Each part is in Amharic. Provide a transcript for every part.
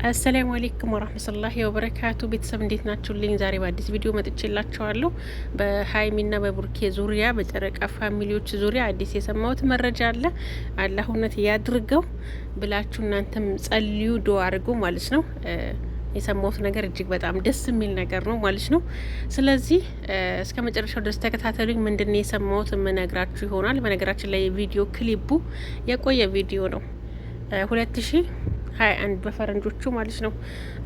አሰላሙ አለይኩም ወራህመቱላሂ ወበረካቱ። ቤተሰብ እንዴት ናችሁልኝ? ዛሬ በአዲስ ቪዲዮ መጥቼላችኋለሁ። በሀይሚና በቡርኬ ዙሪያ በጨረቃ ፋሚሊዎች ዙሪያ አዲስ የሰማሁት መረጃ አለ። አላህ እውነት ያድርገው ብላችሁ እናንተም ጸልዩ፣ ዱአ አድርጉ ማለት ነው። የሰማሁት ነገር እጅግ በጣም ደስ የሚል ነገር ነው ማለት ነው። ስለዚህ እስከ መጨረሻው ድረስ ተከታተሉኝ። ምንድነው የሰማሁት የምነግራችሁ ይሆናል። በነገራችን ላይ የቪዲዮ ክሊፑ የቆየ ቪዲዮ ነው 2021 በፈረንጆቹ ማለት ነው።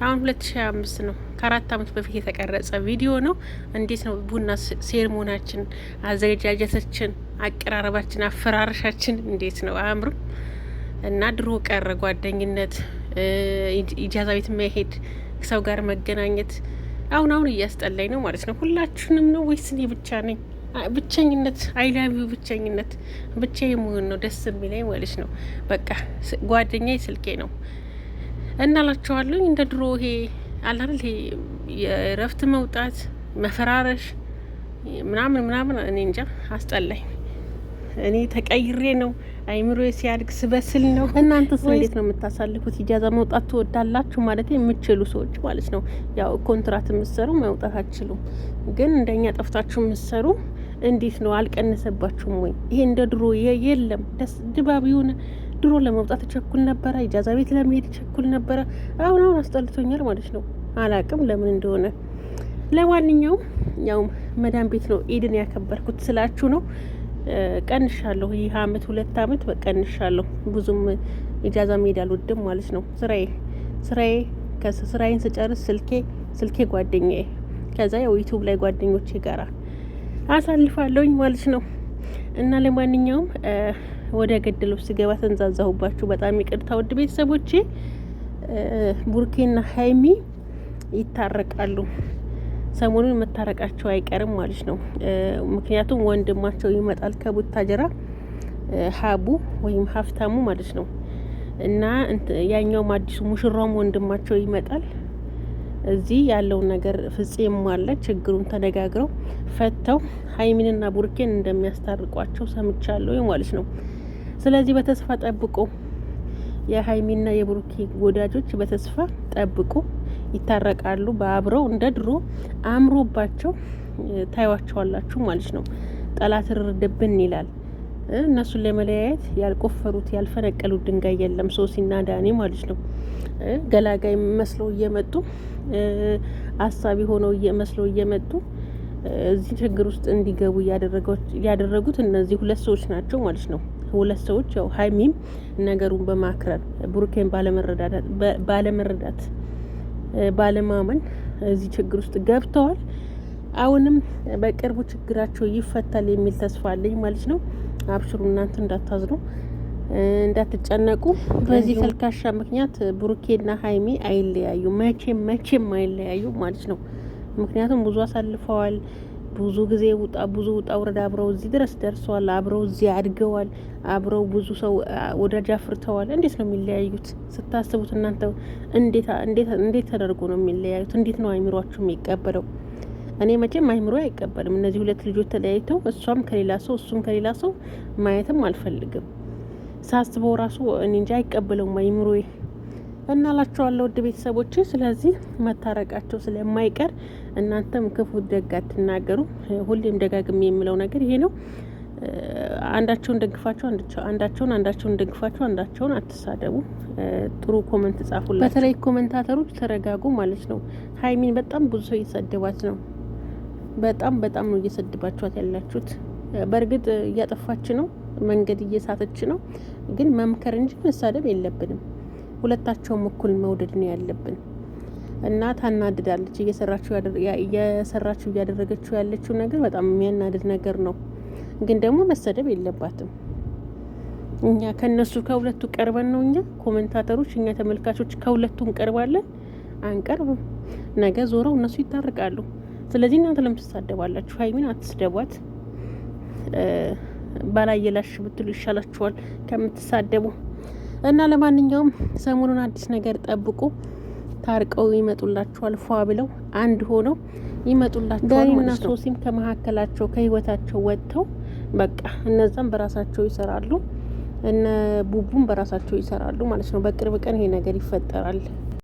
አሁን 2025 ነው። ከ4 አመት በፊት የተቀረጸ ቪዲዮ ነው። እንዴት ነው ቡና ሴርሞናችን፣ አዘገጃጀታችን፣ አቀራረባችን፣ አፈራረሻችን እንዴት ነው አያምርም? እና ድሮ ቀረ ጓደኝነት፣ ኢጃዛ ቤት መሄድ፣ ሰው ጋር መገናኘት አሁን እያስጠላኝ ነው ማለት ነው። ሁላችሁንም ነው ወይስ እኔ ብቻ ነኝ? ብቸኝነት አይላቪው ብቸኝነት ብቻዬ መሆን ነው ደስ የሚለኝ ማለት ነው። በቃ ጓደኛዬ ስልኬ ነው እናላችኋለሁ። እንደ ድሮ ይሄ አላል ይሄ የእረፍት መውጣት መፈራረሽ ምናምን እኔ እንጃ አስጠላኝ። እኔ ተቀይሬ ነው አይምሮ ሲያድግ ስበስል ነው። እናንተስ እንዴት ነው የምታሳልፉት? ኢጃዛ መውጣት ትወዳላችሁ ማለት የምትችሉ ሰዎች ማለት ነው። ያው ኮንትራት የምትሰሩ መውጣት አትችሉም፣ ግን እንደኛ ጠፍታችሁ የምትሰሩ እንዴት ነው አልቀነሰባችሁም ወይ? ይሄ እንደ ድሮ የለም። ደስ ድባብ የሆነ ድሮ ለመውጣት ቸኩል ነበረ፣ ኢጃዛ ቤት ለመሄድ ቸኩል ነበረ። አሁን አስጠልቶኛል ማለት ነው። አላቅም ለምን እንደሆነ። ለማንኛውም ያው መዳም ቤት ነው ኢድን ያከበርኩት ስላችሁ ነው። ቀንሻለሁ። ይህ አመት 2 አመት በቀንሻለሁ። ብዙም ኢጃዛ መሄድ አልወድም ማለት ነው። ስራዬን ስጨርስ ስልኬ ጓደኛዬ፣ ከዛ ያው ዩቲዩብ ላይ ጓደኞቼ ጋራ አሳልፋለሁኝ ማለት ነው። እና ለማንኛውም ወደ ገደለው ስገባ ተንዛዛሁባችሁ። በጣም ይቅርታ ውድ ቤተሰቦቼ። ቡርኬና ሀይሚ ይታረቃሉ። ሰሞኑን መታረቃቸው አይቀርም ማለት ነው። ምክንያቱም ወንድማቸው ይመጣል ከቡታጀራ፣ ሀቡ ወይም ሀፍታሙ ማለት ነው። እና ያኛውም አዲሱ ሙሽራውም ወንድማቸው ይመጣል። እዚህ ያለውን ነገር ፍጼም አለ። ችግሩን ተነጋግረው ፈተው ሀይሚንና ቡርኬን እንደሚያስታርቋቸው ሰምቻለሁ ማለት ነው። ስለዚህ በተስፋ ጠብቁ። የሀይሚና የቡርኬ ወዳጆች በተስፋ ጠብቁ። ይታረቃሉ። በአብረው እንደ ድሮ አምሮባቸው ታዩዋቸዋላችሁ ማለት ነው። ጠላት ርርድብን ይላል። እነሱን ለመለያየት ያልቆፈሩት ያልፈነቀሉት ድንጋይ የለም። ሶሲና ዳኒ ማለት ነው። ገላጋይ መስለው እየመጡ አሳቢ ሆነው መስለው እየመጡ እዚህ ችግር ውስጥ እንዲገቡ ያደረጉት እነዚህ 2 ሰዎች ናቸው ማለት ነው። 2 ሰዎች ያው ሀይሚም ነገሩን በማክረር ቡርኬን ባለመረዳት ባለማመን እዚህ ችግር ውስጥ ገብተዋል። አሁንም በቅርቡ ችግራቸው ይፈታል የሚል ተስፋ አለኝ ማለት ነው። አብሽሩ፣ እናንተ እንዳታዝኑ፣ እንዳትጨነቁ። በዚህ ተልካሻ ምክንያት ቡርኬና ሀይሚ አይለያዩ፣ መቼም አይለያዩ ማለት ነው። ምክንያቱም ብዙ አሳልፈዋል። ብዙ ጊዜ ብዙ ውጣ ውረድ አብረው እዚህ ድረስ ደርሰዋል። አብረው እዚህ አድገዋል። አብረው ብዙ ሰው ወዳጅ አፍርተዋል። እንዴት ነው የሚለያዩት? ስታስቡት እናንተ እንዴት ተደርጎ ነው የሚለያዩት? እንዴት ነው አይምሯችሁ የሚቀበለው? እኔ መቼም አይምሮ አይቀበልም። እነዚህ 2 ልጆች ተለያይተው እሷም ከሌላ ሰው እሱም ከሌላ ሰው ማየትም አልፈልግም። ሳስበው ራሱ እኔ እንጃ አይቀበለውም አይምሮዬ። እናላችኋለሁ ውድ ቤተሰቦቼ። ስለዚህ መታረቃቸው ስለማይቀር እናንተም ክፉ ደግ አትናገሩ። ሁሌም ደጋግሜ የምለው ነገር ይሄ ነው። አንዳቸውን ደግፋቸው፣ አንዳቸውን ደግፋቸው፣ አንዳቸውን አትሳደቡ። ጥሩ ኮመንት ጻፉላችሁ። በተለይ ኮመንታተሮች ተረጋጉ ማለት ነው። ሀይሚን በጣም ብዙ ሰው እየሰደባት ነው። በጣም ነው እየሰደባችኋት ያላችሁት። በእርግጥ እያጠፋች ነው፣ መንገድ እየሳተች ነው። ግን መምከር እንጂ መሳደብ የለብንም። ሁለታቸውም እኩል መውደድ ነው ያለብን። እና ታናድዳለች። እየሰራችው እያደረገችው ያለችው ነገር በጣም የሚያናድድ ነገር ነው። ግን ደግሞ መሰደብ የለባትም። እኛ ከነሱ ከሁለቱ ቀርበን ነው። እኛ ኮሜንታተሮች፣ እኛ ተመልካቾች ከሁለቱም ቀርባለን አንቀርብም። ነገ ዞረው እነሱ ይታረቃሉ። ስለዚህ እናንተ ለምን ትሳደባላችሁ? ሀይሚን አትስደቧት። ባላየላሽ ብትሉ ይሻላችኋል ከምትሳደቡ። እና ለማንኛውም ሰሞኑን አዲስ ነገር ጠብቁ። ታርቀው ይመጡላችኋል። ፏ ብለው አንድ ሆነው ይመጡላችኋል። ዳኒና ሶሲም ከመሀከላቸው ከህይወታቸው ወጥተው በቃ እነዛም በራሳቸው ይሰራሉ፣ እነ ቡቡም በራሳቸው ይሰራሉ ማለት ነው። በቅርብ ቀን ይሄ ነገር ይፈጠራል።